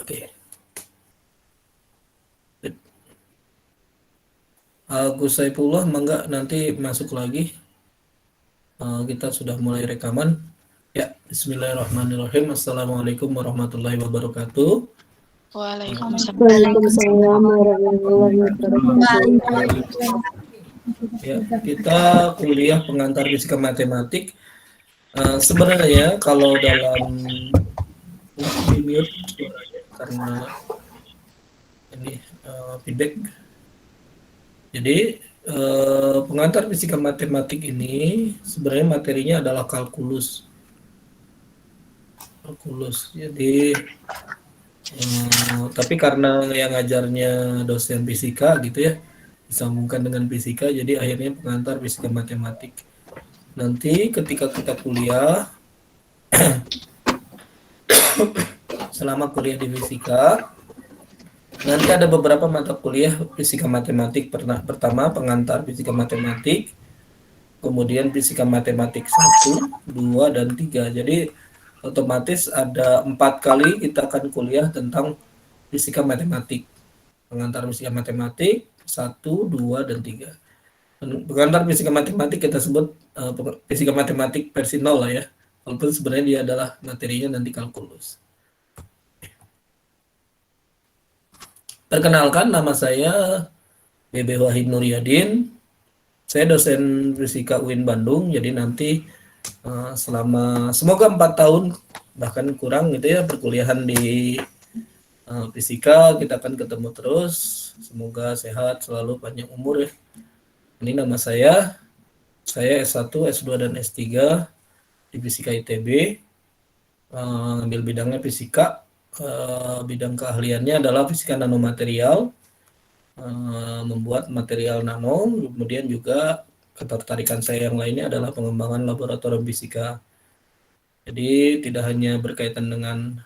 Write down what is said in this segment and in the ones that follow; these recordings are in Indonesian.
Oke. Gus Saifullah, mangga nanti masuk lagi. Kita sudah mulai rekaman. Ya, Bismillahirrahmanirrahim. Assalamualaikum warahmatullahi wabarakatuh. Waalaikumsalam. Waalaikumsalam warahmatullahi wabarakatuh. Ya, kita kuliah pengantar fisika matematik. Sebenarnya kalau dalam di mute suaranya karena ini feedback. Jadi pengantar fisika matematik ini sebenarnya materinya adalah kalkulus. Jadi tapi karena yang ngajarnya dosen fisika gitu ya, disambungkan dengan fisika, jadi akhirnya pengantar fisika matematik. Nanti ketika kita kuliah selama kuliah di fisika, nanti ada beberapa mata kuliah fisika matematik. Pertama pengantar fisika matematik, kemudian fisika matematik 1, 2, dan 3. Jadi otomatis ada 4 kali kita akan kuliah tentang fisika matematik. Pengantar fisika matematik 1, 2, dan 3. Pengantar fisika matematik kita sebut fisika matematik versi 0 lah ya. Walaupun sebenarnya dia adalah materinya nanti kalkulus. Perkenalkan, nama saya Bebe Wahid Nuryadin. Saya dosen fisika UIN Bandung. Jadi nanti selama semoga 4 tahun bahkan kurang gitu ya perkuliahan di fisika, kita akan ketemu terus. Semoga sehat selalu, panjang umur ya. Ini nama saya S1, S2, dan S3 di Fisika ITB. Ambil bidangnya fisika, bidang keahliannya adalah fisika nanomaterial, membuat material nano. Kemudian juga ketertarikan saya yang lainnya adalah pengembangan laboratorium fisika. Jadi tidak hanya berkaitan dengan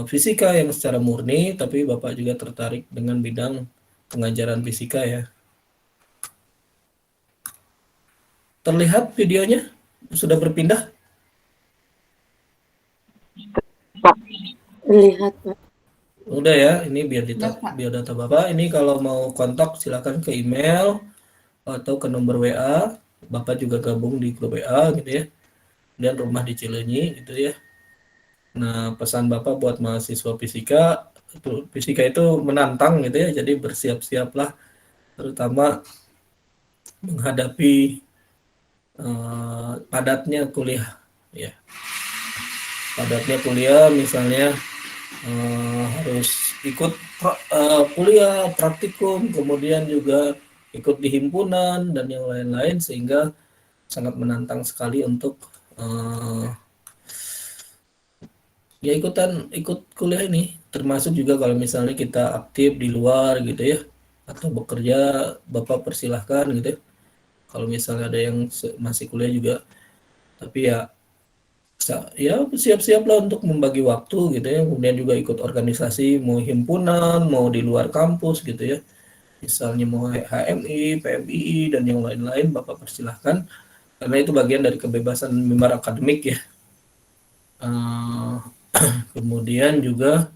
fisika yang secara murni, tapi Bapak juga tertarik dengan bidang pengajaran fisika ya. Terlihat videonya? Sudah berpindah? Terlihat, Pak. Udah ya, ini biodata Bapak. Ini kalau mau kontak silakan ke email atau ke nomor WA. Bapak juga gabung di grup WA gitu ya. Dan rumah di Cileunyi gitu ya. Nah, pesan Bapak buat mahasiswa fisika itu menantang gitu ya. Jadi bersiap-siaplah terutama menghadapi padatnya kuliah ya. Padatnya kuliah misalnya harus ikut kuliah praktikum, kemudian juga ikut di himpunan dan yang lain-lain, sehingga sangat menantang sekali untuk ya ikut kuliah ini. Termasuk juga kalau misalnya kita aktif di luar gitu ya, atau bekerja, Bapak persilahkan gitu ya. Kalau misalnya ada yang masih kuliah juga, tapi ya siap-siaplah untuk membagi waktu gitu ya. Kemudian juga ikut organisasi, mau himpunan, mau di luar kampus gitu ya. Misalnya mau HMI, PMII, dan yang lain-lain, Bapak persilahkan. Karena itu bagian dari kebebasan member akademik ya. Kemudian juga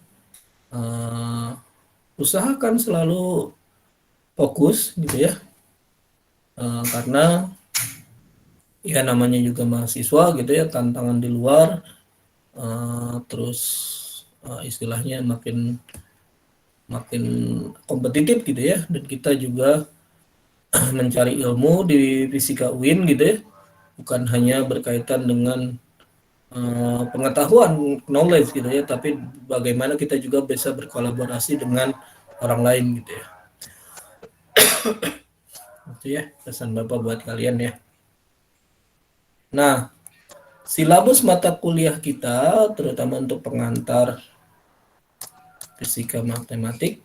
usahakan selalu fokus gitu ya. Karena ya namanya juga mahasiswa gitu ya, tantangan di luar, terus istilahnya makin kompetitif gitu ya. Dan kita juga mencari ilmu di fisika UIN gitu ya, bukan hanya berkaitan dengan pengetahuan, knowledge gitu ya, tapi bagaimana kita juga bisa berkolaborasi dengan orang lain gitu ya. Itu ya pesan Bapak buat kalian ya. Nah, silabus mata kuliah kita terutama untuk pengantar fisika matematik,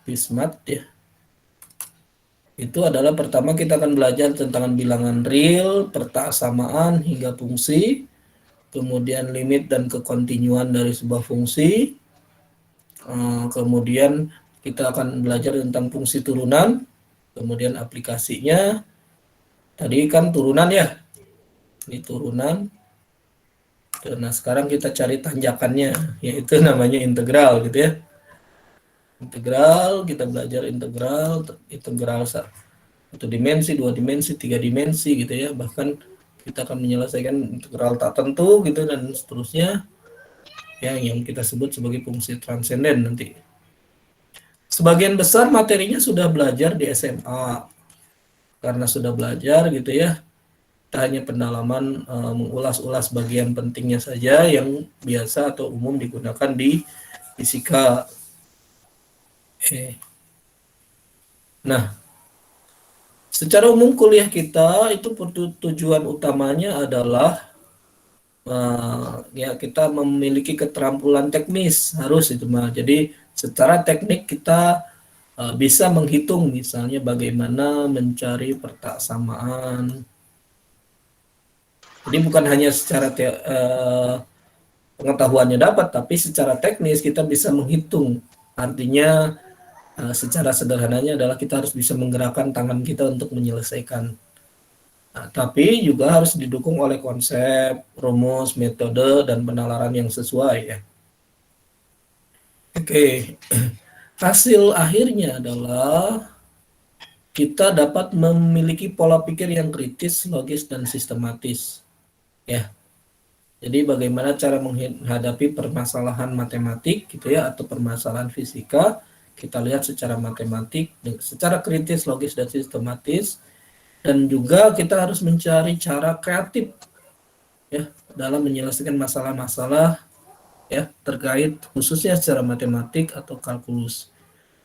FISMAT ya. Itu adalah pertama kita akan belajar tentang bilangan real, persamaan hingga fungsi, kemudian limit dan kekontinuan dari sebuah fungsi. Kemudian kita akan belajar tentang fungsi turunan, kemudian aplikasinya. Tadi kan turunan ya, ini turunan. Nah, sekarang kita cari tanjakannya, yaitu namanya integral gitu ya. Integral, kita belajar integral satu dimensi, dua dimensi, tiga dimensi gitu ya. Bahkan kita akan menyelesaikan integral tak tentu gitu dan seterusnya, ya, yang kita sebut sebagai fungsi transenden nanti. Sebagian besar materinya sudah belajar di SMA. Karena sudah belajar gitu ya, kita hanya pendalaman mengulas-ulas bagian pentingnya saja yang biasa atau umum digunakan di fisika. Nah, secara umum kuliah kita itu tujuan utamanya adalah ya kita memiliki keterampilan teknis harus itu mah. Jadi secara teknik kita bisa menghitung misalnya bagaimana mencari pertaksamaan. Jadi bukan hanya secara pengetahuannya dapat, tapi secara teknis kita bisa menghitung. Artinya secara sederhananya adalah kita harus bisa menggerakkan tangan kita untuk menyelesaikan. Nah, tapi juga harus didukung oleh konsep, rumus, metode, dan penalaran yang sesuai ya. Oke, hasil akhirnya adalah kita dapat memiliki pola pikir yang kritis, logis, dan sistematis. Ya, jadi bagaimana cara menghadapi permasalahan matematik gitu ya, atau permasalahan fisika, kita lihat secara matematik, secara kritis, logis, dan sistematis. Dan juga kita harus mencari cara kreatif ya dalam menyelesaikan masalah-masalah ya terkait khususnya secara matematik atau kalkulus.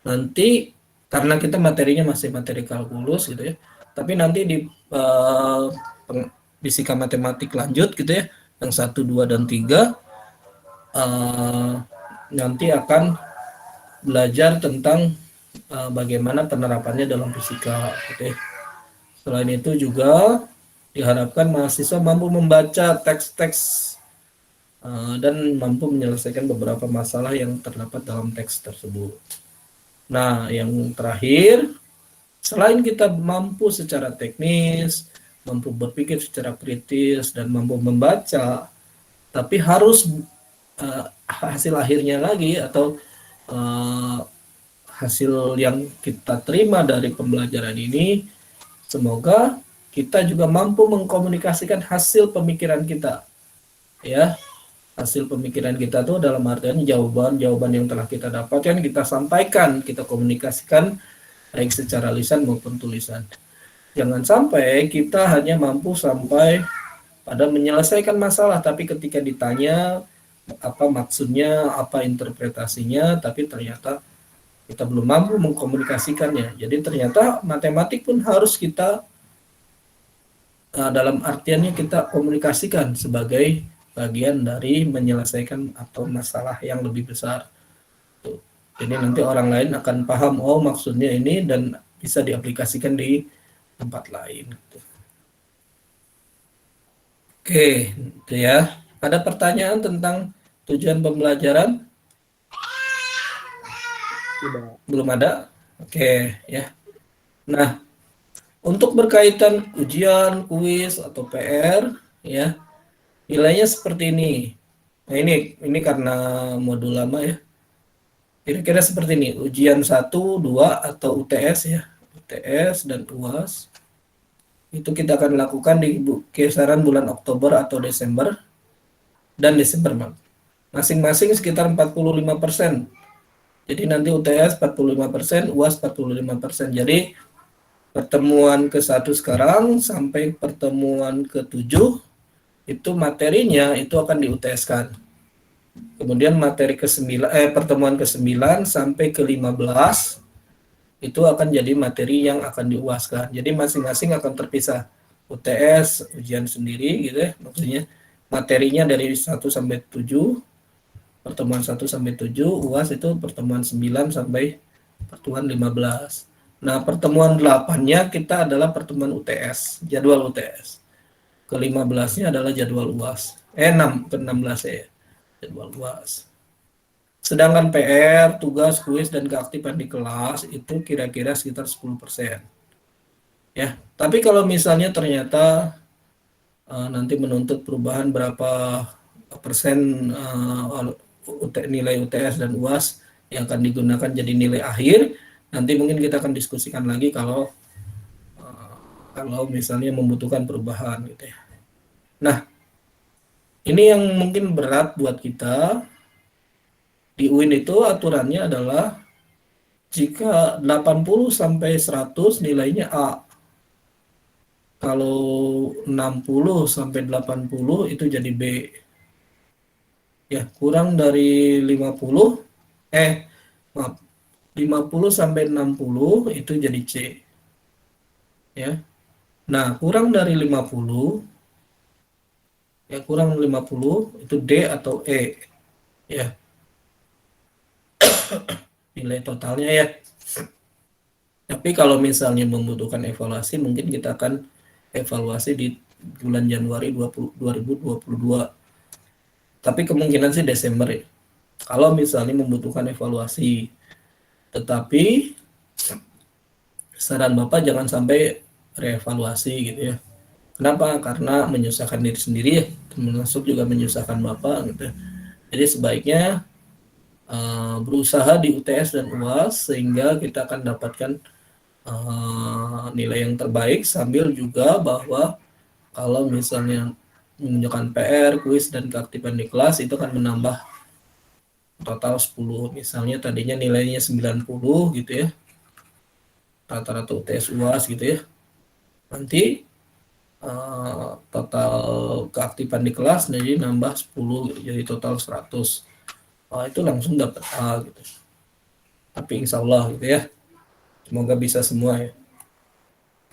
Nanti karena kita materinya masih materi kalkulus gitu ya, tapi nanti di fisika matematik lanjut gitu ya, yang 1, 2, dan 3 nanti akan belajar tentang bagaimana penerapannya dalam fisika gitu ya. Selain itu juga diharapkan mahasiswa mampu membaca teks-teks dan mampu menyelesaikan beberapa masalah yang terdapat dalam teks tersebut. Nah, yang terakhir, selain kita mampu secara teknis, mampu berpikir secara kritis, dan mampu membaca, tapi harus hasil akhirnya lagi atau hasil yang kita terima dari pembelajaran ini, semoga kita juga mampu mengkomunikasikan hasil pemikiran kita. Ya, hasil pemikiran kita tuh dalam artian jawaban-jawaban yang telah kita dapatkan, kita sampaikan, kita komunikasikan baik secara lisan maupun tulisan. Jangan sampai kita hanya mampu sampai pada menyelesaikan masalah, tapi ketika ditanya apa maksudnya, apa interpretasinya, tapi ternyata kita belum mampu mengkomunikasikannya. Jadi ternyata matematik pun harus kita dalam artiannya kita komunikasikan sebagai bagian dari menyelesaikan atau masalah yang lebih besar. Jadi nanti orang lain akan paham, oh maksudnya ini, dan bisa diaplikasikan di tempat lain. Oke, itu ya. Ada pertanyaan tentang tujuan pembelajaran? Tidak. Belum ada? Oke, ya. Nah, untuk berkaitan ujian, kuis, atau PR, ya, nilainya seperti ini. Nah, ini karena modul lama ya. Kira-kira seperti ini, ujian 1, 2, atau UTS ya. UTS dan UAS. Itu kita akan lakukan di kisaran bulan Oktober atau Desember. Dan Desember, masing-masing sekitar 45%. Jadi nanti UTS 45%, UAS 45%. Jadi pertemuan ke-1 sekarang sampai pertemuan ke-7 itu materinya itu akan di UTS-kan. Kemudian materi pertemuan ke-9 sampai ke-15 itu akan jadi materi yang akan di-UAS-kan. Jadi masing-masing akan terpisah. UTS ujian sendiri gitu ya, maksudnya materinya dari 1 sampai 7. Pertemuan 1 sampai 7, UAS itu pertemuan 9 sampai pertemuan 15. Nah, pertemuan 8-nya kita adalah pertemuan UTS, jadwal UTS. Ke-15-nya adalah jadwal UAS. 6 ke-16 ya, jadwal UAS. Sedangkan PR, tugas, kuis, dan keaktifan di kelas itu kira-kira sekitar 10%. Ya, tapi kalau misalnya ternyata nanti menuntut perubahan berapa persen nilai UTS dan UAS yang akan digunakan jadi nilai akhir. Nanti mungkin kita akan diskusikan lagi kalau misalnya membutuhkan perubahan gitu ya. Nah, ini yang mungkin berat buat kita. Di UIN itu aturannya adalah jika 80 sampai 100 nilainya A. Kalau 60 sampai 80 itu jadi B. Ya, kurang dari 50 maaf, 50 sampai 60 itu jadi C. Ya. Nah, kurang dari 50 itu D atau E. Ya. Nilai totalnya ya. Tapi kalau misalnya membutuhkan evaluasi, mungkin kita akan evaluasi di bulan Januari 2022. Tapi kemungkinan sih Desember ya. Kalau misalnya membutuhkan evaluasi. Tetapi saran Bapak jangan sampai reevaluasi gitu ya. Kenapa? Karena menyusahkan diri sendiri ya, termasuk juga menyusahkan Bapak gitu. Jadi sebaiknya berusaha di UTS dan UAS sehingga kita akan dapatkan nilai yang terbaik, sambil juga bahwa kalau misalnya menunjukkan PR, kuis, dan keaktifan di kelas itu akan menambah total 10. Misalnya tadinya nilainya 90 gitu ya, rata-rata UTS UAS gitu ya, nanti total keaktifan di kelas jadi nambah 10 gitu, jadi total 100. Itu langsung dapat A gitu. Tapi insya Allah gitu ya, semoga bisa semua ya.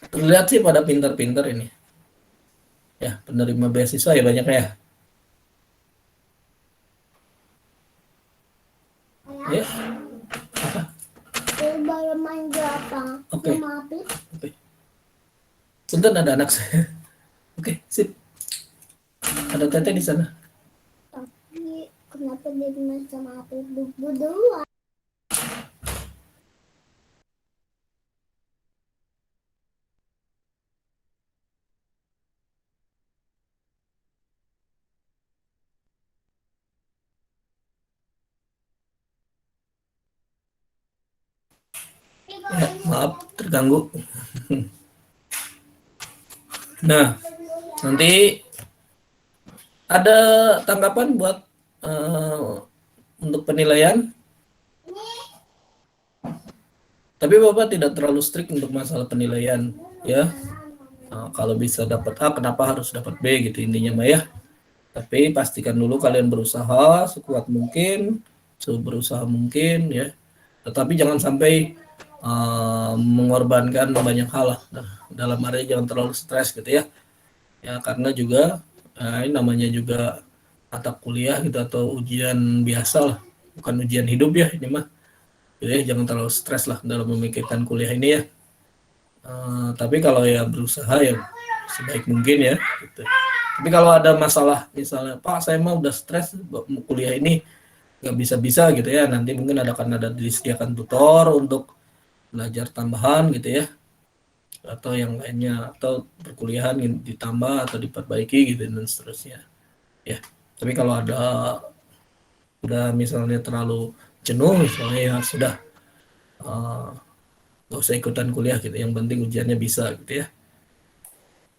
Terlihat sih pada pintar-pintar ini ya, penerima beasiswa ya banyaknya ya. Ya. Baru main berapa? Oke. Sama Apip? Oke. Sebentar, ada anak saya. Oke, sip. Ada Tete di sana. Tapi kenapa dia main sama Apip berdua? Ya, maaf terganggu. Nah, nanti ada tanggapan buat untuk penilaian. Tapi Bapak tidak terlalu strict untuk masalah penilaian ya. Kalau bisa dapat A, kenapa harus dapat B gitu intinya Mbak ya. Tapi pastikan dulu kalian berusaha sekuat mungkin, seberusaha mungkin ya. Tetapi jangan sampai mengorbankan banyak hal lah. Dalam arti jangan terlalu stres gitu ya. Ya karena juga ini namanya juga mata kuliah gitu atau ujian biasa lah, bukan ujian hidup ya ini mah. Jadi jangan terlalu stres lah dalam memikirkan kuliah ini ya. Tapi kalau ya berusaha ya sebaik mungkin ya. Gitu. Tapi kalau ada masalah misalnya Pak saya mau udah stres kuliah ini nggak bisa-bisa gitu ya, nanti mungkin akan ada disediakan tutor untuk belajar tambahan gitu ya, atau yang lainnya, atau perkuliahan ditambah atau diperbaiki gitu dan seterusnya ya. Tapi kalau ada udah misalnya terlalu jenuh misalnya ya sudah nggak usah ikutan kuliah gitu, yang penting ujiannya bisa gitu ya.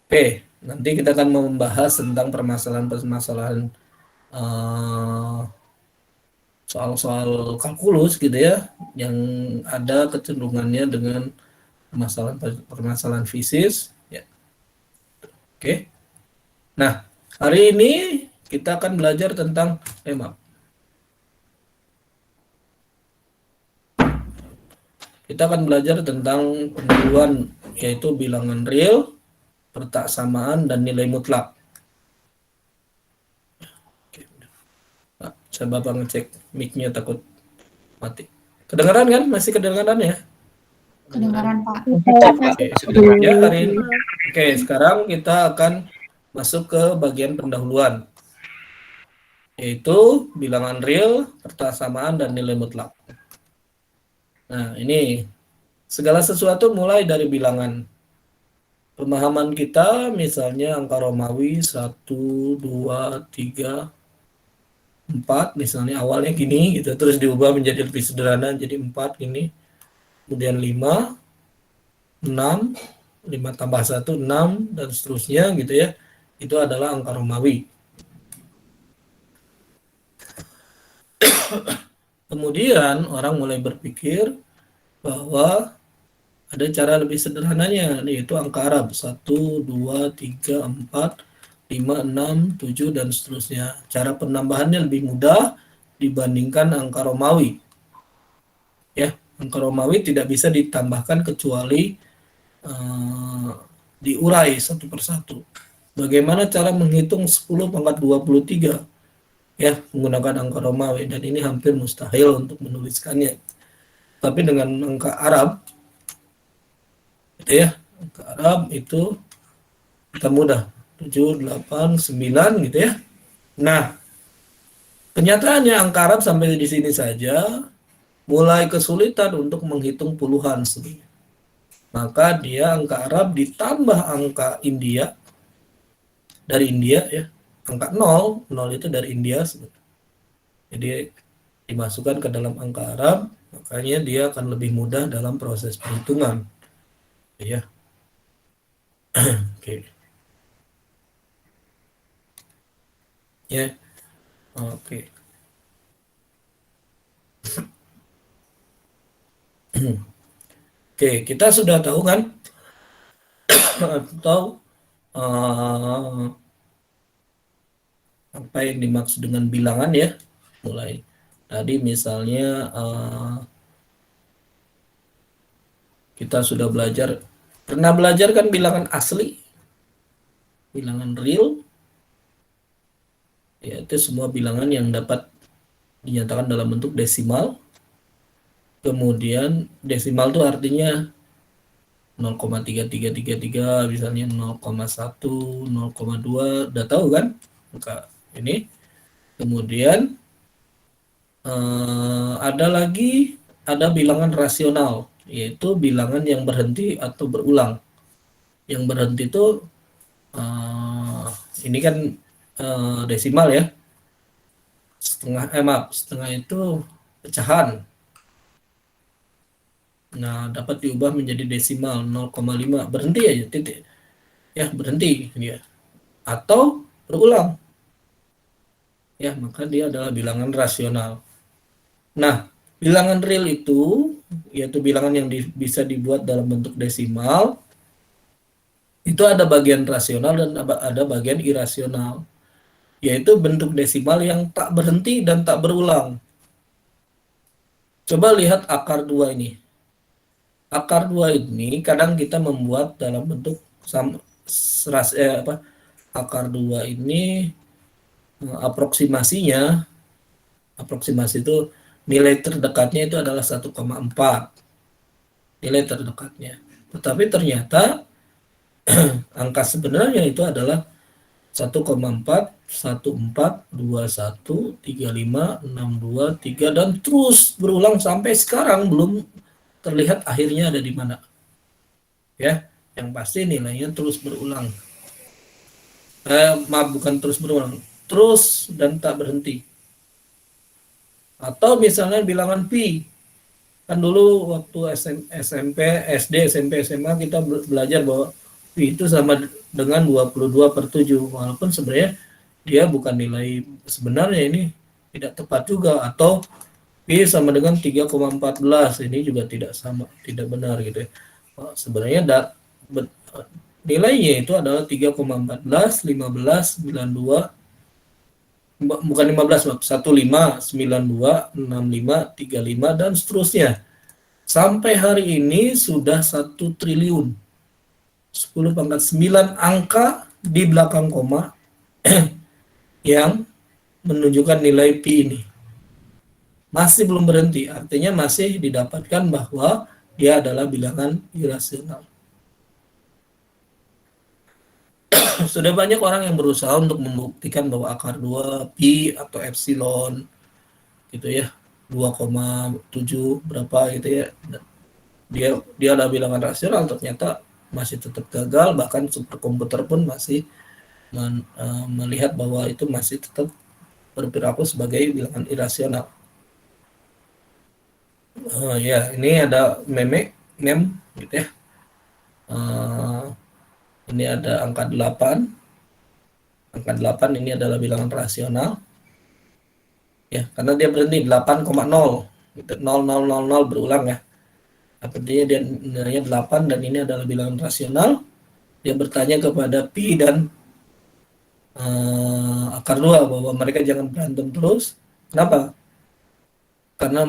Oke, nanti kita akan membahas tentang permasalahan-permasalahan soal-soal kalkulus gitu ya, yang ada kecenderungannya dengan permasalahan fisis ya. Oke. Nah, hari ini kita akan belajar tentang maaf. Kita akan belajar tentang pendahuluan, yaitu bilangan real, pertaksamaan, dan nilai mutlak. Nah, saya Bapak ngecek mic-nya takut mati. Kedengaran kan? Masih kedengaran ya? Kedengaran Pak. Oke, ya, hari ini. Oke, sekarang kita akan masuk ke bagian pendahuluan, yaitu bilangan real, pertaksamaan, dan nilai mutlak. Nah, ini segala sesuatu mulai dari bilangan. Pemahaman kita misalnya angka Romawi 1, 2, 3, 4 misalnya awalnya gini gitu, terus diubah menjadi lebih sederhana jadi 4 gini, kemudian 5, 6, 5 tambah 1, 6, dan seterusnya gitu ya. Itu adalah angka Romawi. Kemudian orang mulai berpikir bahwa ada cara lebih sederhananya, yaitu angka Arab 1, 2, 3, 4, 5, 6, 7, dan seterusnya. Cara penambahannya lebih mudah dibandingkan angka Romawi. Ya, angka Romawi tidak bisa ditambahkan kecuali diurai satu persatu. Bagaimana cara menghitung 10 pangkat 23? Ya, menggunakan angka Romawi, dan ini hampir mustahil untuk menuliskannya. Tapi dengan angka Arab, gitu ya, angka Arab itu kita mudah, 7, 8, 9 gitu ya. Nah, kenyataannya angka Arab sampai di sini saja mulai kesulitan untuk menghitung puluhan sebenarnya. Maka dia angka Arab ditambah angka India, dari India ya, angka 0 itu dari India sebenarnya. Jadi dimasukkan ke dalam angka Arab, makanya dia akan lebih mudah dalam proses perhitungan. Ya. Oke. Ya. Oke. Oke, kita sudah tahu kan atau apa yang dimaksud dengan bilangan ya. Mulai tadi misalnya kita sudah pernah belajar kan bilangan asli, bilangan real, yaitu semua bilangan yang dapat dinyatakan dalam bentuk desimal. Kemudian desimal itu artinya 0,3333 misalnya 0,1, 0,2, udah tahu kan angka ini. Kemudian ada bilangan rasional, yaitu bilangan yang berhenti atau berulang. Yang berhenti itu ini kan desimal ya, setengah itu pecahan. Nah, dapat diubah menjadi desimal 0,5, berhenti aja, titik. Ya, berhenti dia. Atau berulang. Ya, maka dia adalah bilangan rasional. Nah, bilangan real itu, yaitu bilangan yang bisa dibuat dalam bentuk desimal, itu ada bagian rasional dan ada bagian irasional. Yaitu bentuk desimal yang tak berhenti dan tak berulang. Coba lihat akar 2 ini. Akar 2 ini kadang kita membuat dalam bentuk akar 2 ini aproksimasi itu nilai terdekatnya itu adalah 1,4 nilai terdekatnya. Tetapi ternyata angka sebenarnya itu adalah 1,4, 14, 21, 35, 62, 3, dan terus berulang sampai sekarang belum terlihat akhirnya ada di mana. Ya, yang pasti nilainya terus berulang. Bukan terus berulang, terus dan tak berhenti. Atau misalnya bilangan pi. Kan dulu waktu SMP, SD, SMP, SMA kita belajar bahwa pi itu sama dengan 22/7. Walaupun sebenarnya dia bukan nilai sebenarnya, ini tidak tepat juga. Atau Pi sama dengan 3,14, ini juga tidak benar gitu ya. Sebenarnya nilainya itu adalah 3,14, 15, 92, bukan 15, 15, 92, 65, 35, dan seterusnya. Sampai hari ini sudah 1 triliun. 10⁹ angka di belakang koma yang menunjukkan nilai Pi ini. Masih belum berhenti, artinya masih didapatkan bahwa dia adalah bilangan irasional. Sudah banyak orang yang berusaha untuk membuktikan bahwa akar 2 pi atau epsilon gitu ya, 2,7 berapa gitu ya, dia adalah bilangan rasional. Ternyata masih tetap gagal, bahkan superkomputer pun masih melihat bahwa itu masih tetap berperilaku sebagai bilangan irasional. Ya, ini ada mem gitu ya. Ini ada angka 8. Angka 8 ini adalah bilangan rasional. Ya, karena dia berhenti 8,0 gitu. 0000 berulang ya. Artinya dia nilainya 8 dan ini adalah bilangan rasional. Dia bertanya kepada pi dan akar 2 bahwa mereka jangan berantem terus. Kenapa? Karena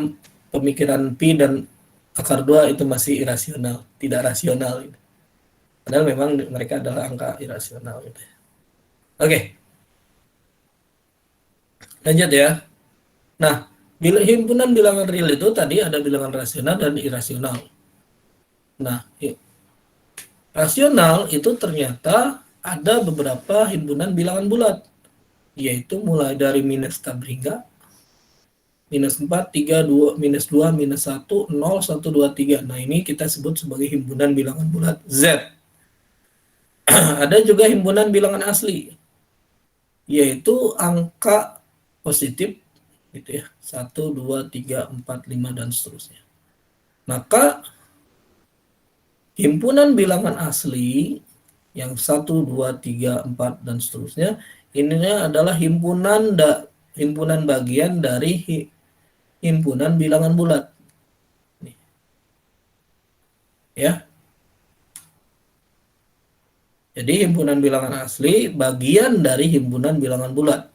pemikiran pi dan akar 2 itu masih irasional, tidak rasional gitu. Padahal memang mereka adalah angka irasional gitu. Oke. Lanjut ya. Nah, himpunan bilangan real itu tadi ada bilangan rasional dan irasional. Nah, rasional itu ternyata ada beberapa himpunan bilangan bulat, yaitu mulai dari minus tab hingga minus 4, 3, 2, minus 2, minus 1, 0, 1, 2, 3. Nah, ini kita sebut sebagai himpunan bilangan bulat Z. Ada juga himpunan bilangan asli, yaitu angka positif gitu ya, 1, 2, 3, 4, 5, dan seterusnya. Maka himpunan bilangan asli yang 1, 2, 3, 4, dan seterusnya, ininya adalah himpunan bagian dari himpunan bilangan bulat. Nih. Ya. Jadi himpunan bilangan asli bagian dari himpunan bilangan bulat.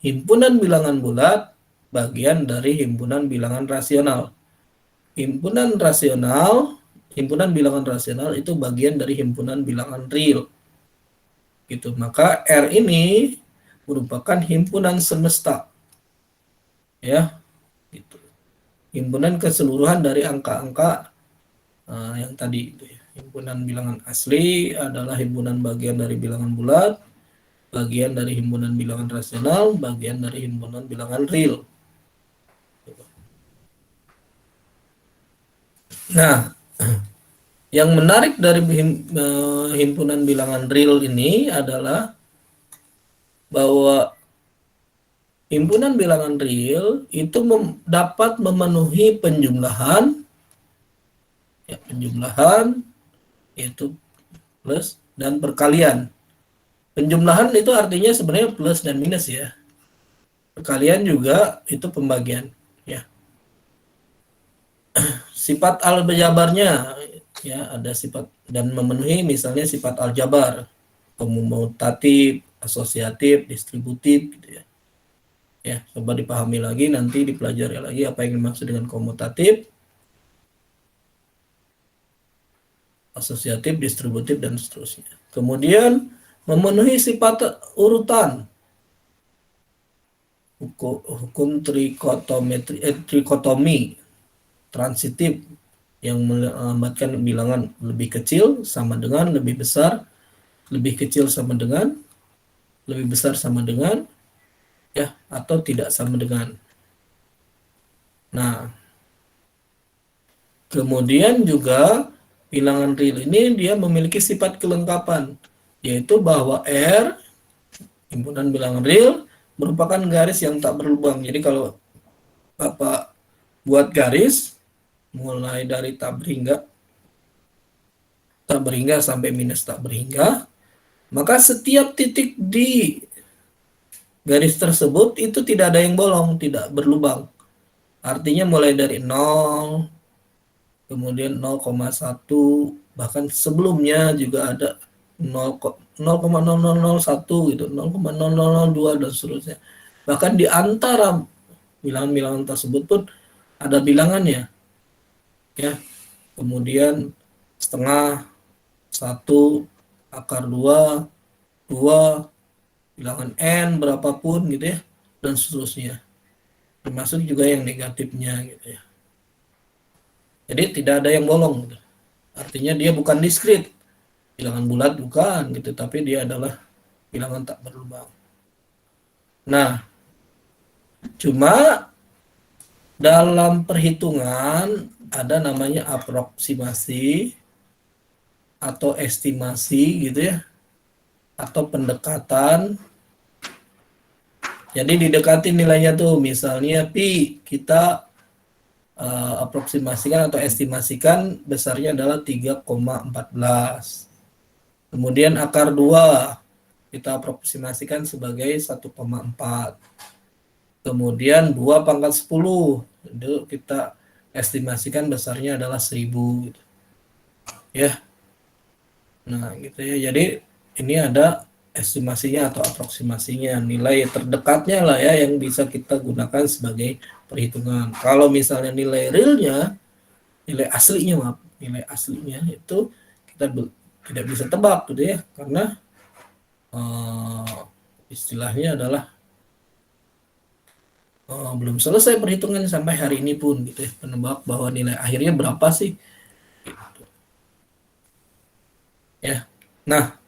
Himpunan bilangan bulat bagian dari himpunan bilangan rasional. Himpunan bilangan rasional itu bagian dari himpunan bilangan real. Gitu. Maka R ini merupakan himpunan semesta. Ya. Gitu. Himpunan keseluruhan dari angka-angka yang tadi itu ya. Himpunan bilangan asli adalah himpunan bagian dari bilangan bulat, bagian dari himpunan bilangan rasional, bagian dari himpunan bilangan real. Nah, yang menarik dari himpunan bilangan real ini adalah bahwa himpunan bilangan real itu dapat memenuhi penjumlahan, ya, yaitu plus dan perkalian. Penjumlahan itu artinya sebenarnya plus dan minus ya. Perkalian juga itu pembagian ya. Sifat aljabarnya ya ada sifat dan memenuhi misalnya sifat aljabar, komutatif, asosiatif, distributif gitu ya. Ya, coba dipahami lagi, nanti dipelajari lagi apa yang dimaksud dengan komutatif, asosiatif, distributif, dan seterusnya. Kemudian memenuhi sifat urutan, hukum trikotomi transitif yang melamatkan bilangan lebih kecil sama dengan lebih besar, lebih kecil sama dengan lebih besar sama dengan ya, atau tidak sama dengan. Nah, kemudian juga bilangan real ini dia memiliki sifat kelengkapan, yaitu bahwa R, himpunan bilangan real, merupakan garis yang tak berlubang. Jadi kalau Bapak buat garis, mulai dari tak berhingga sampai minus tak berhingga, maka setiap titik di garis tersebut itu tidak ada yang bolong, tidak berlubang. Artinya mulai dari 0, kemudian 0,1, bahkan sebelumnya juga ada 0,0001 gitu, 0,0002 dan seterusnya. Bahkan di antara bilangan-bilangan tersebut pun ada bilangannya. Ya. Kemudian setengah, 1, akar 2, bilangan n berapapun gitu ya, dan seterusnya. Termasuk juga yang negatifnya gitu ya. Jadi tidak ada yang bolong gitu. Artinya dia bukan diskrit. Bilangan bulat bukan gitu, tapi dia adalah bilangan tak berlubang. Nah, cuma dalam perhitungan ada namanya aproksimasi atau estimasi gitu ya, atau pendekatan Jadi didekati nilainya tuh, misalnya pi kita aproksimasikan atau estimasikan besarnya adalah 3,14. Kemudian akar 2 kita aproksimasikan sebagai 1,4. Kemudian 2 pangkat 10 itu kita estimasikan besarnya adalah 1000 gitu. Ya. Nah, gitu ya. Jadi ini ada estimasinya atau aproksimasinya, nilai terdekatnya lah ya yang bisa kita gunakan sebagai perhitungan. Kalau misalnya nilai realnya, nilai aslinya itu kita tidak bisa tebak gitu ya, karena istilahnya adalah belum selesai perhitungan sampai hari ini pun gitu ya, penebak bahwa nilai akhirnya berapa sih gitu. Ya. Nah,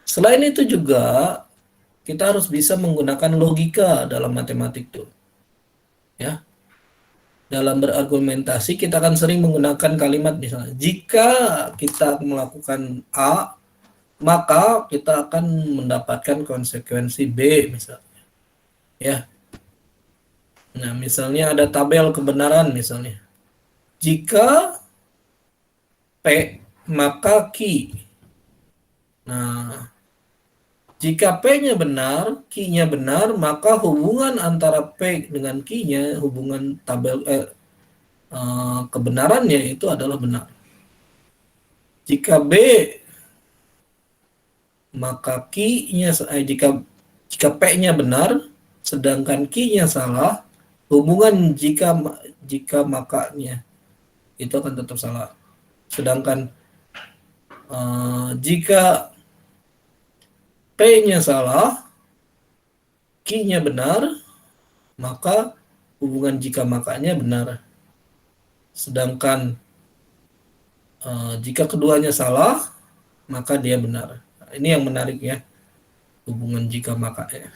selain itu juga kita harus bisa menggunakan logika dalam matematik tuh. Ya. Dalam berargumentasi kita akan sering menggunakan kalimat misalnya, jika kita melakukan A, maka kita akan mendapatkan konsekuensi B misalnya. Ya. Nah, misalnya ada tabel kebenaran misalnya. Jika P, maka Q. Nah, jika P-nya benar, Q-nya benar, maka hubungan antara P dengan Q-nya, hubungan tabel kebenarannya itu adalah benar. Jika B, maka Q-nya jika P-nya benar, sedangkan Q-nya salah, hubungan jika makanya itu akan tetap salah. Sedangkan jika P-nya salah, Q-nya benar, maka hubungan jika makanya benar. Sedangkan jika keduanya salah, maka dia benar. Nah, ini yang menarik ya, hubungan jika makanya.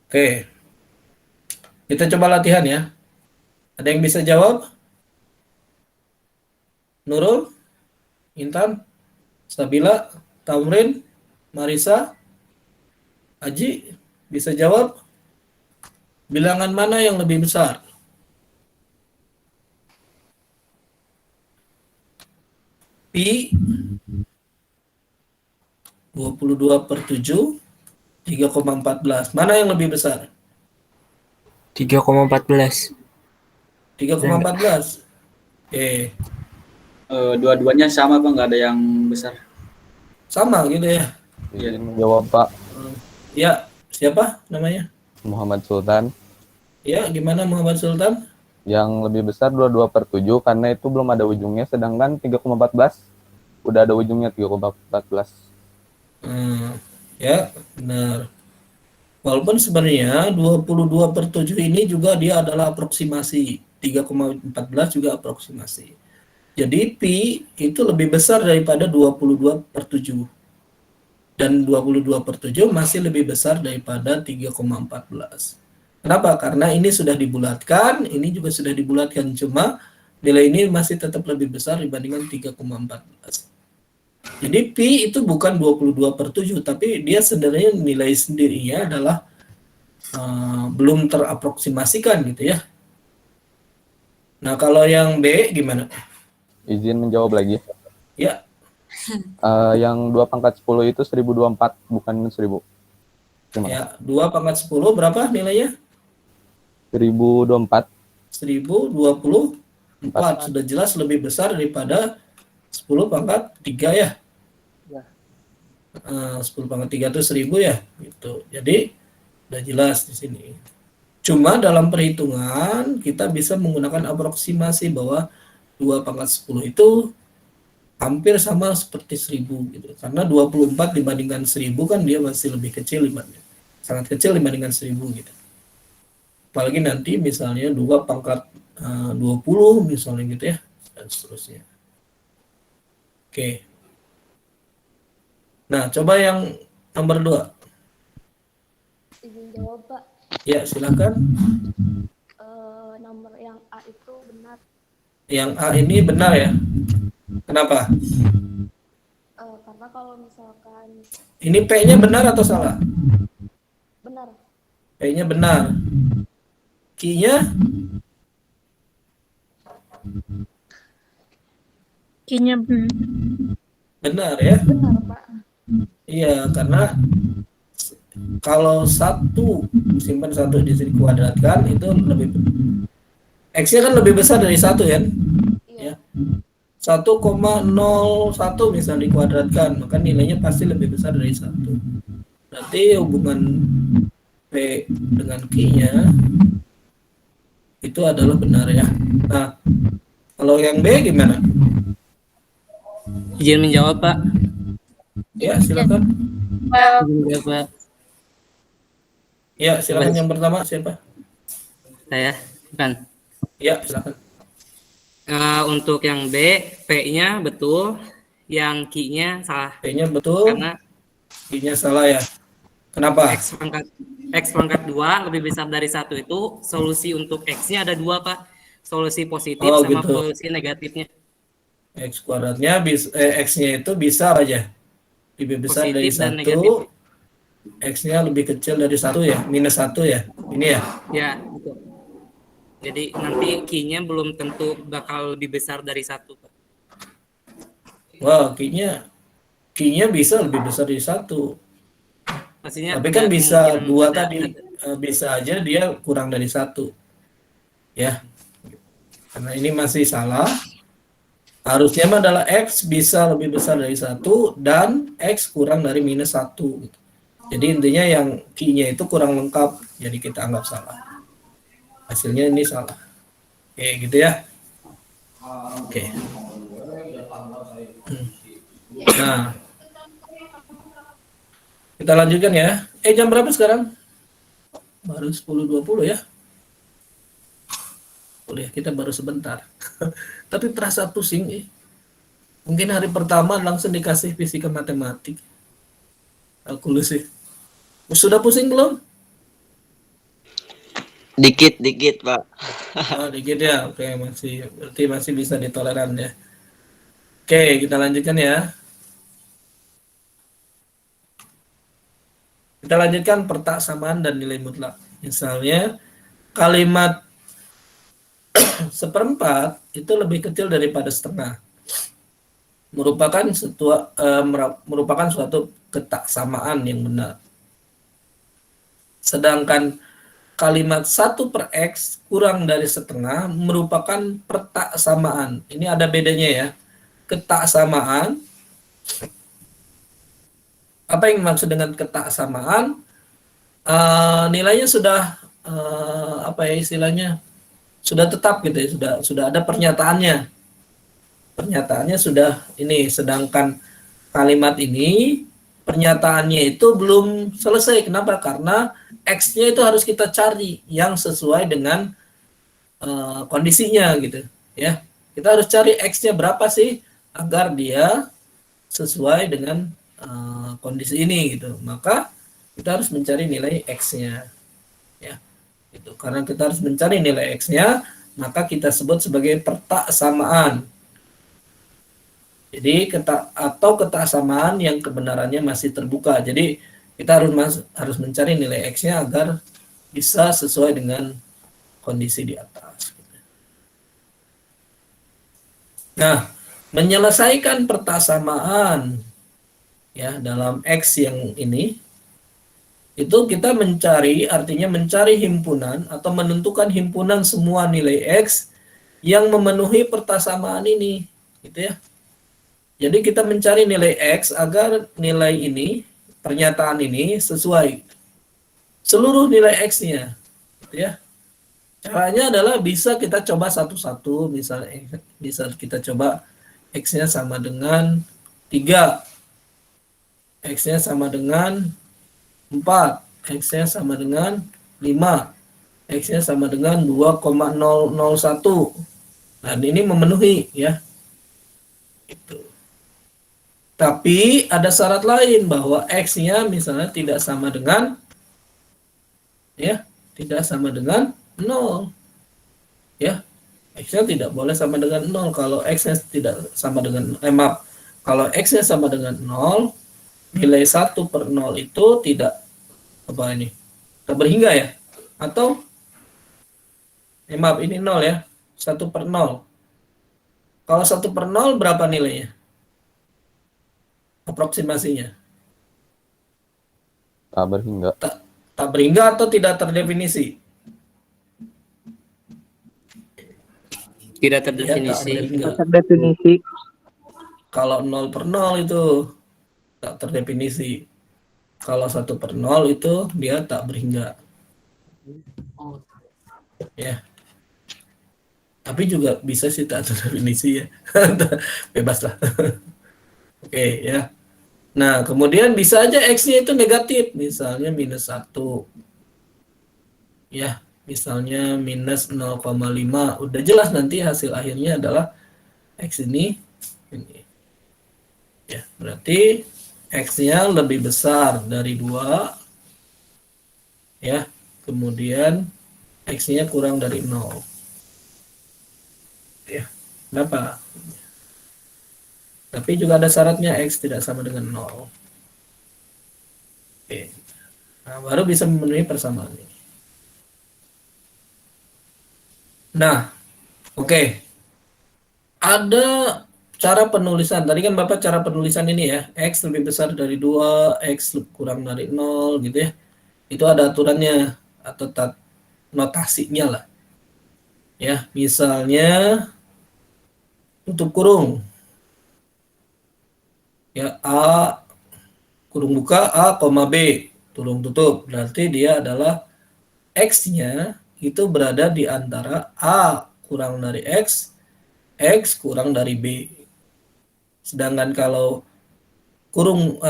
Oke, kita coba latihan ya. Ada yang bisa jawab? Nurul, Intan, Sabila, Tamrin, Marisa, Aji, bisa jawab? Bilangan mana yang lebih besar? Pi 22/7, 3,14. Mana yang lebih besar? 3,14. 3,14. Oke. Dua-duanya sama Pak, nggak ada yang besar. Sama gitu ya. Iya. Izin menjawab Pak. Ya, siapa namanya? Muhammad Sultan. Ya, gimana Muhammad Sultan? Yang lebih besar 22/7 karena itu belum ada ujungnya, sedangkan 3,14 udah ada ujungnya 3,14. Ya, benar. Walaupun sebenarnya 22/7 ini juga dia adalah aproksimasi. 3,14 juga aproksimasi. Jadi Pi itu lebih besar daripada 22/7. Dan 22/7 masih lebih besar daripada 3,14. Kenapa? Karena ini sudah dibulatkan, ini juga sudah dibulatkan. Cuma nilai ini masih tetap lebih besar dibandingkan 3,14. Jadi Pi itu bukan 22/7, tapi dia sebenarnya nilai sendirinya adalah belum teraproksimasikan gitu ya. Nah, kalau yang B gimana? Izin menjawab lagi. Ya. Yang 2/10 itu 1024, bukan 1000. Terima kasih. Ya, 2/10 berapa nilainya? 1024. 1024. Sudah jelas lebih besar daripada 10/3 ya. 10/3 itu 1000 ya, gitu. Jadi udah jelas di sini. Cuma dalam perhitungan kita bisa menggunakan aproksimasi bahwa 2/10 itu hampir sama seperti 1000 gitu. Karena 24 dibandingkan 1000 kan dia masih lebih kecil sangat kecil dibandingkan 1000 gitu. Apalagi nanti misalnya 2/20 misalnya gitu ya, dan seterusnya. Oke. Nah, coba yang nomor 2. Izin jawab Pak. Ya, silakan. Nomor yang A itu benar. Yang A ini benar ya? Kenapa? Karena Karena kalau misalkan Ini P-nya benar atau salah? benar, P-nya benar. Q-nya Q-nya benar ya? benar Pak. Iya, karena kalau simpan satu di sini kuadratkan itu lebih X-nya kan lebih besar dari satu kan? Iya. Ya. 1,01 misalnya dikuadratkan, maka nilainya pasti lebih besar dari 1. Berarti hubungan P dengan Q-nya itu adalah benar ya. Nah, kalau yang B gimana? Izin menjawab, Pak. Ya, silakan. Izin menjawab, Pak. Ya, silakan yang pertama siapa? Saya, bukan. Ya, silakan. Untuk yang B, P-nya betul, yang Q-nya salah. P-nya betul, Karena Q-nya salah ya. Kenapa? X pangkat 2 lebih besar dari 1 itu, solusi untuk X-nya ada 2, Pak. Solusi positif Oh, sama gitu. solusi negatifnya. X kuadratnya X-nya itu bisa aja lebih besar dari Positif dan 1, negatif. X-nya lebih kecil dari 1 ya, minus 1 ya. Ini ya. Ya, betul. Jadi nanti Q-nya belum tentu bakal lebih besar dari 1, Pak. Wow, Q-nya bisa lebih besar dari 1. Maksudnya Tapi kan ada bisa kemungkinan 2 ada- tadi. Bisa aja dia kurang dari 1. Ya. Karena ini masih salah. Harusnya mah adalah X bisa lebih besar dari 1 dan X kurang dari minus 1. Jadi intinya yang Q-nya itu kurang lengkap. Jadi kita anggap salah. Hasilnya ini salah. Oke, gitu ya. Oke. Nah, kita lanjutkan ya. Jam berapa sekarang? Baru 10.20 ya. Udah, kita baru sebentar. Tapi terasa pusing. Mungkin hari pertama langsung dikasih fisika matematik. Kalkulus sih. Sudah pusing belum? Dikit, Pak. Oh, dikit ya. Oke, berarti masih bisa ditoleran ya. Oke, kita lanjutkan ya. Kita lanjutkan pertaksamaan dan nilai mutlak. Misalnya, kalimat seperempat itu lebih kecil daripada setengah. Merupakan suatu ketaksamaan yang benar. Sedangkan kalimat 1/X kurang dari setengah merupakan pertaksamaan. Ini ada bedanya ya. Ketaksamaan, apa yang dimaksud dengan ketaksamaan? Nilainya sudah sudah tetap gitu ya, sudah ada pernyataannya. Pernyataannya sudah ini, sedangkan kalimat ini pernyataannya itu belum selesai. Kenapa? Karena X-nya itu harus kita cari yang sesuai dengan kondisinya gitu ya. Kita harus cari X-nya berapa sih agar dia sesuai dengan kondisi ini gitu. Maka kita harus mencari nilai X-nya ya. Itu karena kita harus mencari nilai X-nya, maka kita sebut sebagai pertaksamaan. Jadi ketaksamaan yang kebenarannya masih terbuka. Jadi kita harus mencari nilai X-nya agar bisa sesuai dengan kondisi di atas. Nah, menyelesaikan pertaksamaan ya dalam X yang ini, itu kita artinya mencari himpunan atau menentukan himpunan semua nilai X yang memenuhi pertaksamaan ini, gitu ya. Jadi kita mencari nilai X agar nilai ini, pernyataan ini sesuai seluruh nilai X-nya, gitu ya. Caranya adalah bisa kita coba satu-satu, misalnya bisa kita coba X-nya sama dengan 3, X-nya sama dengan 4, X-nya sama dengan 5, X-nya sama dengan 2,001. Dan ini memenuhi ya. Itu. Tapi ada syarat lain bahwa X-nya misalnya tidak sama dengan 0. Ya. X-nya tidak boleh sama dengan 0. Kalau X-nya tidak sama dengan Kalau X-nya sama dengan 0, nilai 1 per 0 itu tidak tak berhingga ya? Atau maaf, ini 0 ya, 1 per 0. Kalau 1 per 0 berapa nilainya? Aproksimasinya. Tak berhingga. Tak berhingga atau tidak terdefinisi? Tidak Ya, tak terdefinisi. berhingga. Terdefinisi. Kalau 0 per 0 itu tak terdefinisi. Kalau 1 per 0 itu dia tak berhingga. Ya. Tapi juga bisa sih tak terdefinisi ya. Bebas lah. Oke ya. Nah, kemudian bisa aja X-nya itu negatif. Misalnya minus 1. Ya, misalnya minus 0,5. Udah jelas nanti hasil akhirnya adalah X ini. Ya, berarti X-nya lebih besar dari 2. Ya, kemudian X-nya kurang dari 0. Ya, kenapa? Tapi juga ada syaratnya X tidak sama dengan 0. Oke. Nah, baru bisa memenuhi persamaan ini. Nah, oke. Ada cara penulisan. Tadi kan Bapak cara penulisan ini ya. X lebih besar dari 2, X kurang dari 0 gitu ya. Itu ada aturannya atau notasinya lah. Ya, misalnya tutup kurung. Ya, A kurung buka A, B kurung tutup. Berarti dia adalah X-nya itu berada di antara A kurang dari X, X kurang dari B. Sedangkan kalau kurung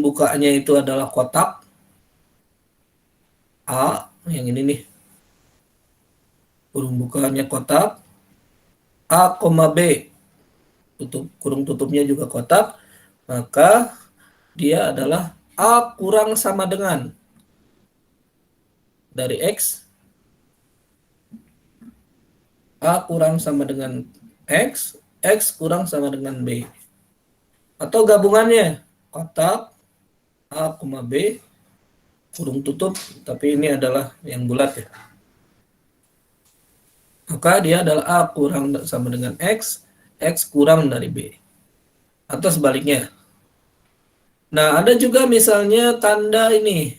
bukanya itu adalah kotak A, yang ini nih. Kurung bukanya kotak A, B. Kurung tutupnya juga kotak, maka dia adalah A kurang sama dengan dari X, A kurang sama dengan X, X kurang sama dengan B. Atau gabungannya, kotak A, B, kurung tutup, tapi ini adalah yang bulat ya. Maka dia adalah A kurang sama dengan X, X kurang dari B. Atau sebaliknya. Nah, ada juga misalnya tanda ini.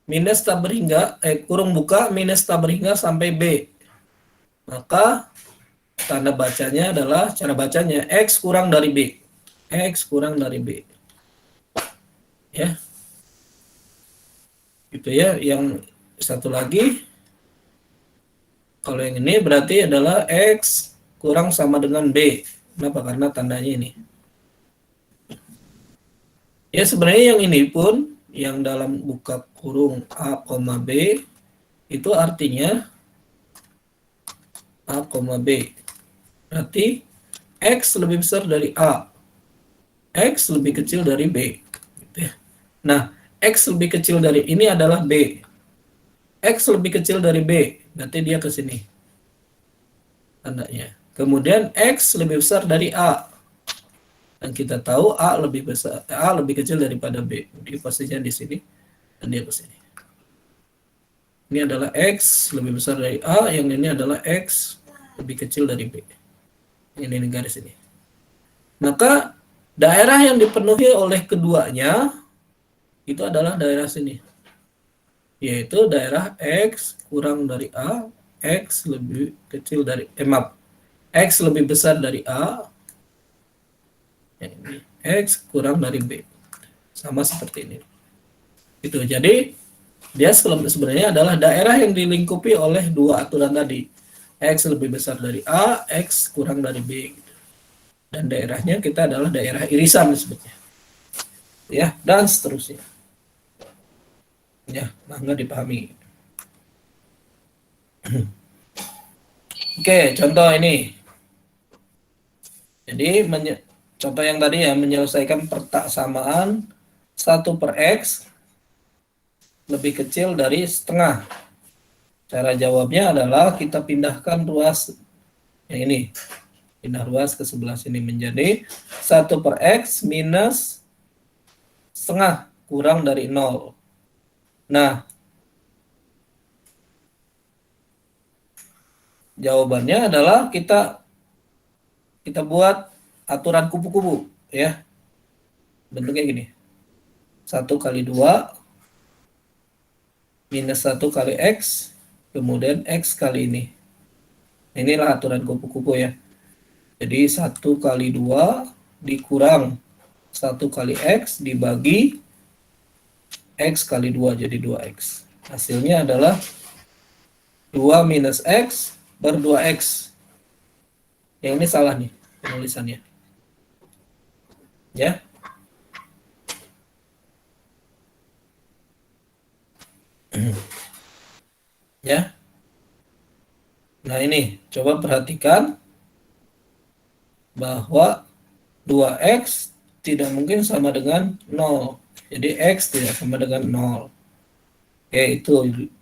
Minus tak berhingga, kurung buka, minus tak berhingga sampai B. Maka tanda bacanya adalah, cara bacanya, X kurang dari B. X kurang dari B. Ya. Gitu ya. Yang satu lagi, kalau yang ini berarti adalah X kurang sama dengan B. Kenapa? Karena tandanya ini. Ya sebenarnya yang ini pun, yang dalam buka kurung A, B, itu artinya A, B. Berarti X lebih besar dari A. X lebih kecil dari B. Gitu ya. Nah, X lebih kecil dari ini adalah B. X lebih kecil dari B. Berarti dia ke sini tandanya. Kemudian X lebih besar dari A. Dan kita tahu A lebih besar, A lebih kecil daripada B. Jadi posisinya di sini dan dia ke sini. Ini adalah X lebih besar dari A, yang ini adalah X lebih kecil dari B. Ini garis ini. Maka daerah yang dipenuhi oleh keduanya itu adalah daerah sini. Yaitu daerah X kurang dari A, X lebih kecil dari X lebih besar dari A, X kurang dari B. Sama seperti ini. Itu. Jadi dia sebenarnya adalah daerah yang dilingkupi oleh dua aturan tadi. X lebih besar dari A, X kurang dari B. Dan daerahnya kita adalah daerah irisan disebutnya. Ya, dan seterusnya. Ya, mangga dipahami. Oke, contoh ini. Jadi, contoh yang tadi ya, menyelesaikan persamaan 1 per X lebih kecil dari setengah. Cara jawabnya adalah kita pindahkan ruas yang ini. pindah ruas ke sebelah sini menjadi 1 per X minus setengah kurang dari 0. Nah, jawabannya adalah kita buat aturan kupu-kupu ya. Bentuknya gini. 1 kali 2 minus 1 kali X, kemudian X kali ini. Inilah aturan kupu-kupu ya. Jadi 1 kali 2 dikurang 1 kali X dibagi X kali 2 jadi 2X. Hasilnya adalah 2 minus X per 2X. Yang ini salah nih penulisannya. Ya. Ya. Nah ini, coba perhatikan bahwa 2X tidak mungkin sama dengan 0. Jadi X tidak sama dengan 0. Oke, itu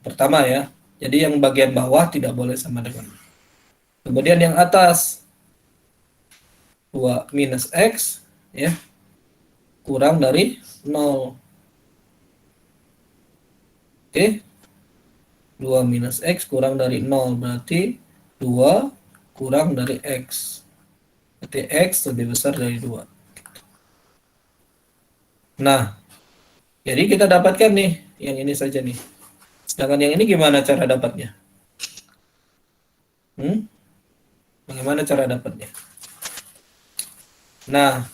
pertama ya. Jadi yang bagian bawah tidak boleh sama dengan. Kemudian yang atas 2 minus X ya kurang dari 0. Oke. 2 minus X kurang dari 0 berarti 2 kurang dari X. Berarti X lebih besar dari 2. Nah, jadi kita dapatkan nih yang ini saja nih. Sedangkan yang ini gimana cara dapatnya? Bagaimana cara dapatnya? Nah,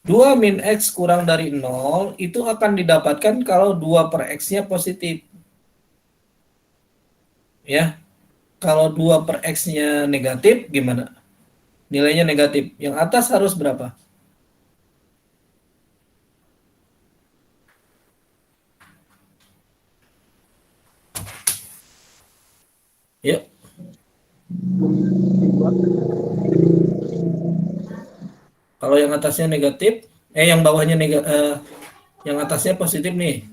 2 min X kurang dari 0 itu akan didapatkan kalau 2 per X-nya positif. Ya, kalau 2 per X-nya negatif gimana? Nilainya negatif. Yang atas harus berapa? Yuk. Kalau yang atasnya negatif, yang bawahnya yang atasnya positif nih.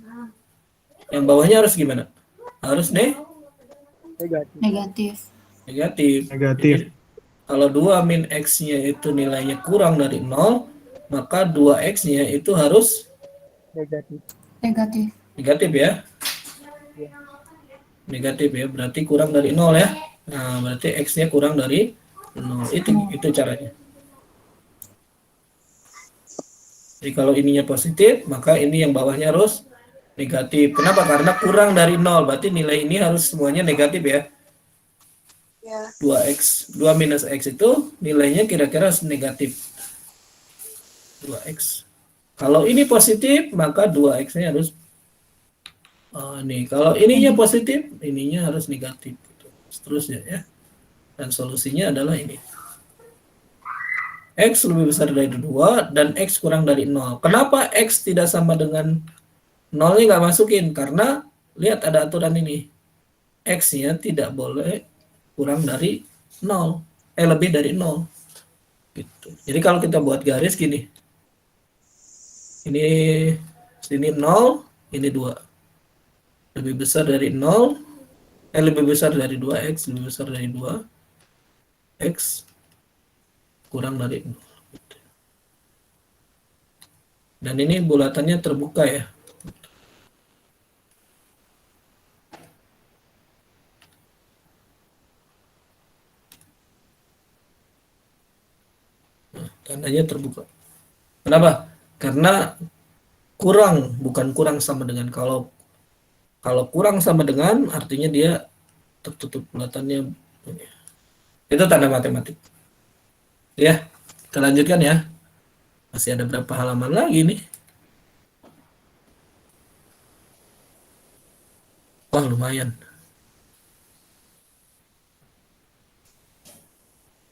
Yang bawahnya harus gimana? Harus Negatif. negatif. Negatif. Kalau 2 min X-nya itu nilainya kurang dari 0, maka 2X-nya itu harus Negatif. negatif ya. Negatif ya, berarti kurang dari 0 ya. Nah, berarti X-nya kurang dari 0. Itu caranya. Jadi kalau ininya positif, maka ini yang bawahnya harus negatif. Kenapa? Karena kurang dari 0, berarti nilai ini harus semuanya negatif ya. 2X, 2 minus X itu nilainya kira-kira harus negatif. 2X. Kalau ini positif, maka 2X-nya harus nih. Kalau ininya positif, ininya harus negatif. Seterusnya ya. Dan solusinya adalah ini. X lebih besar dari 2 dan X kurang dari 0. Kenapa X tidak sama dengan 0-nya nggak masukin? Karena lihat ada aturan ini. X-nya tidak boleh kurang dari 0. Lebih dari 0. Gitu. Jadi kalau kita buat garis gini. Ini sini 0, ini 2. Lebih besar dari 0. Lebih besar dari 2X, lebih besar dari 2X. Kurang dari 0. Dan ini bulatannya terbuka ya. Nah, tandanya terbuka. Kenapa? Karena kurang, bukan kurang sama dengan. Kalau kurang sama dengan artinya dia tertutup bulatannya. Itu tanda matematik. Ya, kita lanjutkan ya. Masih ada berapa halaman lagi nih? Wah, lumayan.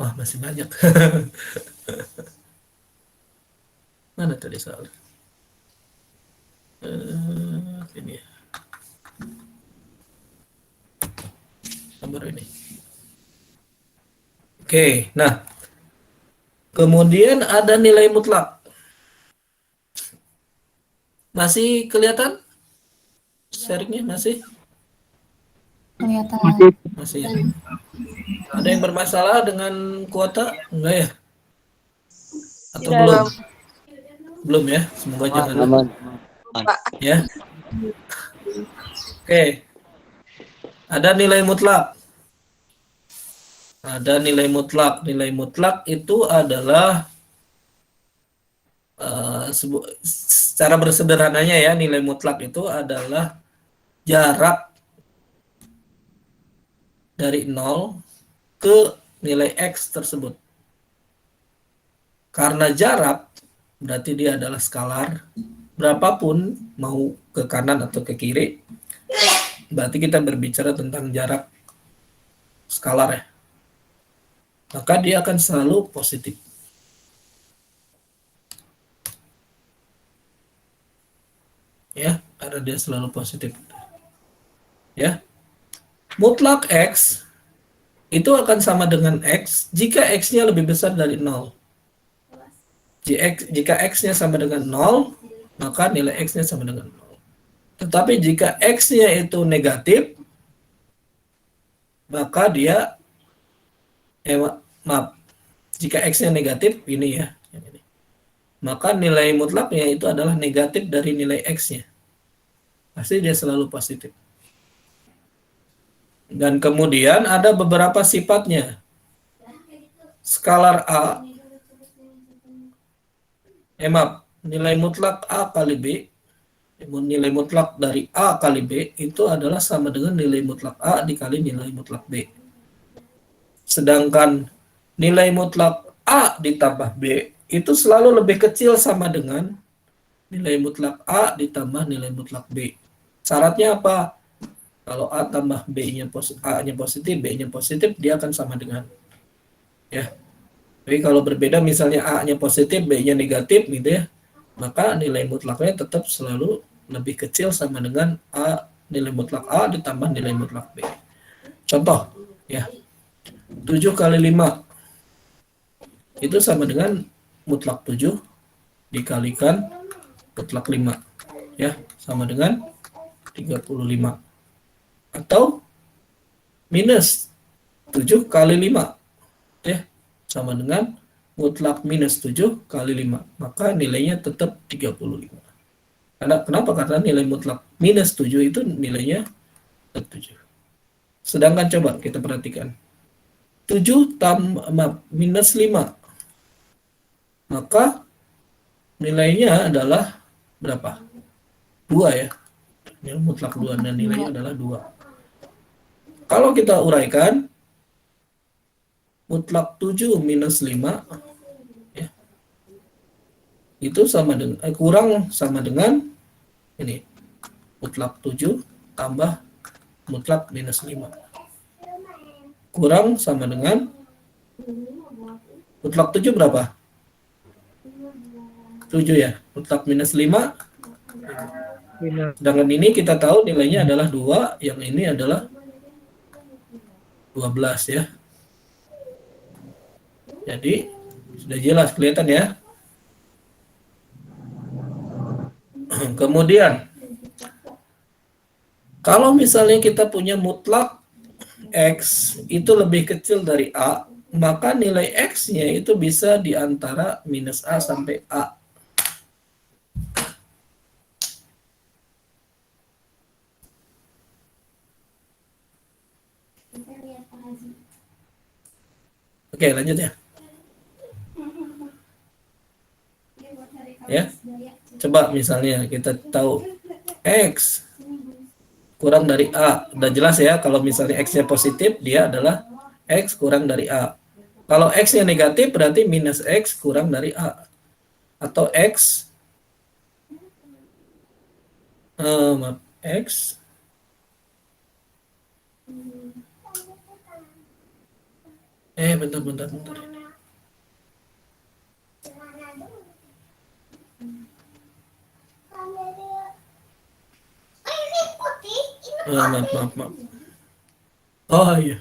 Wah, masih banyak. Mana tadi soal? Ini ya. Nomor ini. Oke, nah. Kemudian ada nilai mutlak. Masih kelihatan? Sharingnya masih? Kelihatan. Masih ya. Ada yang bermasalah dengan kuota? Enggak ya? Atau Tidak. belum? Belum ya? Semoga jangan. Aman. Ya. Oke. Ada nilai mutlak. Ada nilai mutlak. Nilai mutlak itu adalah secara bersederhananya ya, nilai mutlak itu adalah jarak dari 0 ke nilai X tersebut. Karena jarak, berarti dia adalah skalar. Berapapun, mau ke kanan atau ke kiri, berarti kita berbicara tentang jarak skalar ya. Maka dia akan selalu positif. Ya, karena dia selalu positif. Ya. Mutlak X itu akan sama dengan X jika X-nya lebih besar dari 0. Jika X-nya sama dengan 0, maka nilai X-nya sama dengan 0. Tetapi jika X-nya itu negatif, maka dia jika X-nya negatif, ini ya, maka nilai mutlaknya itu adalah negatif dari nilai X-nya. Pasti dia selalu positif. Dan kemudian ada beberapa sifatnya. Skalar A, nilai mutlak A kali B, nilai mutlak dari A kali B itu adalah sama dengan nilai mutlak A dikali nilai mutlak B. Sedangkan nilai mutlak A ditambah B itu selalu lebih kecil sama dengan nilai mutlak A ditambah nilai mutlak B. Syaratnya apa? Kalau A tambah B-nya A-nya positif, B-nya positif, dia akan sama dengan. Ya. Tapi kalau berbeda misalnya A-nya positif, B-nya negatif gitu ya, maka nilai mutlaknya tetap selalu lebih kecil sama dengan nilai mutlak A ditambah nilai mutlak B. Contoh, ya. 7 kali 5 itu sama dengan mutlak 7 dikalikan mutlak 5. Ya, sama dengan 35. Atau minus 7 kali 5. Ya, sama dengan mutlak minus 7 kali 5. Maka nilainya tetap 35. Kenapa? Karena nilai mutlak minus 7 itu nilainya 7. Sedangkan coba kita perhatikan. 7 minus 5. Maka nilainya adalah berapa? 2 ya. Yang mutlak 2 dan nilainya adalah 2. Kalau kita uraikan, mutlak 7 minus 5 ya, itu sama dengan kurang sama dengan ini. Mutlak 7 tambah mutlak minus 5. Kurang sama dengan mutlak 7 berapa? 7 ya. Mutlak minus 5. Sedangkan ini kita tahu nilainya adalah 2, yang ini adalah 12 ya. Jadi sudah jelas kelihatan ya. Kemudian kalau misalnya kita punya mutlak X itu lebih kecil dari A, maka nilai X-nya itu bisa di antara minus A sampai A. Oke, lanjut ya. Ya. Coba misalnya kita tahu X kurang dari A. Udah jelas ya, kalau misalnya X-nya positif, dia adalah X kurang dari A. Kalau X-nya negatif, berarti minus X kurang dari A. Atau X X bentar. Maaf. Oh iya.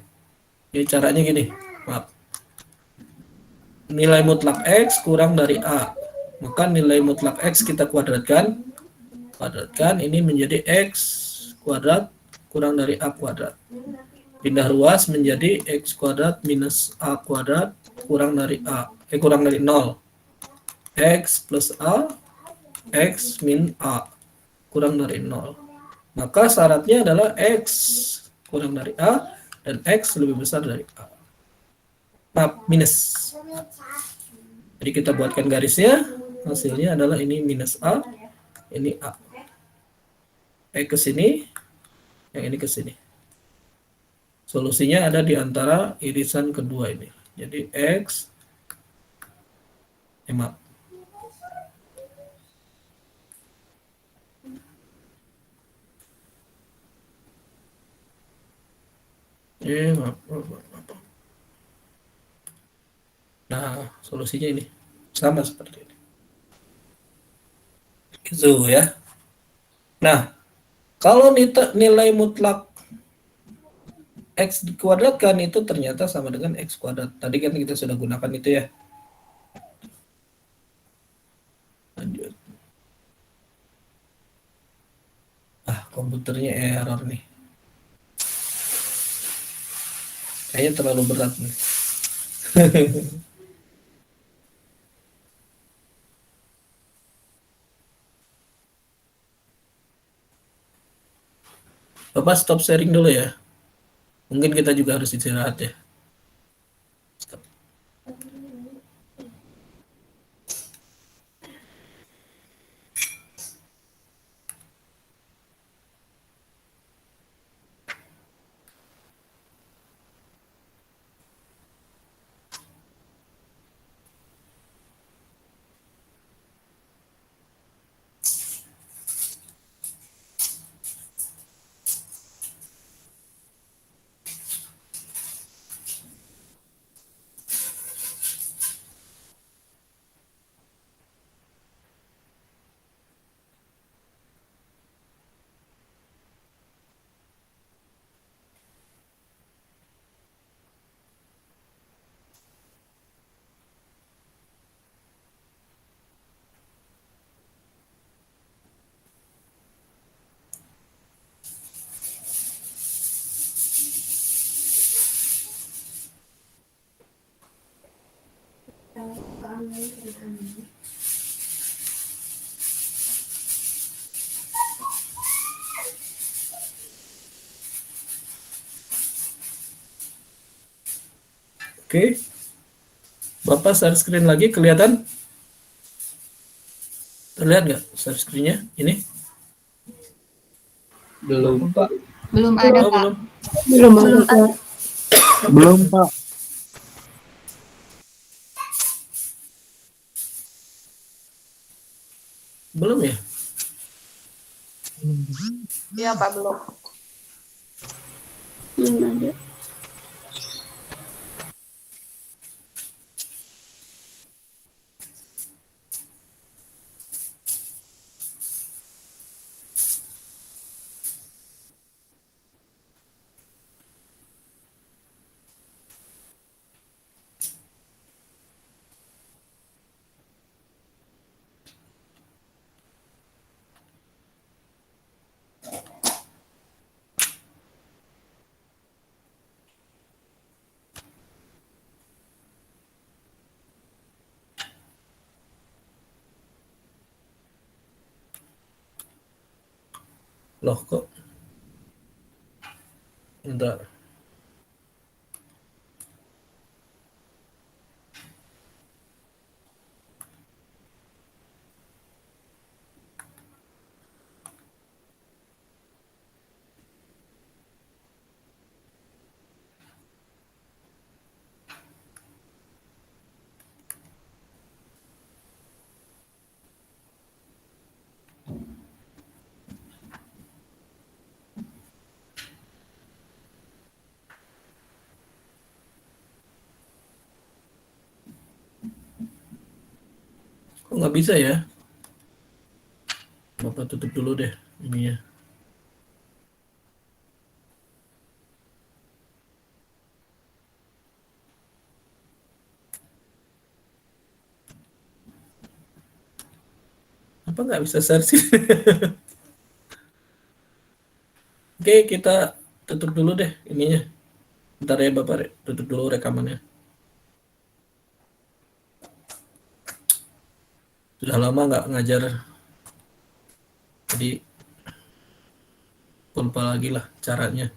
Jadi caranya gini. Maaf. Nilai mutlak X kurang dari A. Maka nilai mutlak X kita kuadratkan. Ini menjadi X kuadrat kurang dari A kuadrat. pindah ruas menjadi X kuadrat minus A kuadrat kurang dari kurang dari 0. X plus A, X min A kurang dari 0. Maka syaratnya adalah X kurang dari A dan X lebih besar dari A. Maaf, minus. Jadi kita buatkan garisnya, hasilnya adalah ini minus A, ini A. X ke sini, yang ini ke sini. Solusinya ada di antara irisan kedua ini. Jadi X, maaf. Maaf. Nah, solusinya ini sama seperti ini. Gitu ya. Nah, kalau nilai mutlak X dikuadratkan itu ternyata sama dengan X kuadrat. Tadi kan kita sudah gunakan itu ya. Lanjut. Komputernya error nih. Kayaknya terlalu berat nih. Bapak stop sharing dulu ya. Mungkin kita juga harus istirahat ya. Stop. Oke. Bapak share screen lagi, kelihatan? Terlihat nggak share screen-nya? Ini? Belum, Pak. Belum ada, Oh, Pak. belum. Belum, Pak. Belum ya? Iya Pak, belum. Belum ada. Loh kok? Bentar. Kok nggak bisa ya? Bapak tutup dulu deh ininya. Apa nggak bisa share sih? Oke, kita tutup dulu deh ininya. Bentar ya Bapak, tutup dulu rekamannya. Sudah lama nggak ngajar, jadi lupa lagi lah caranya.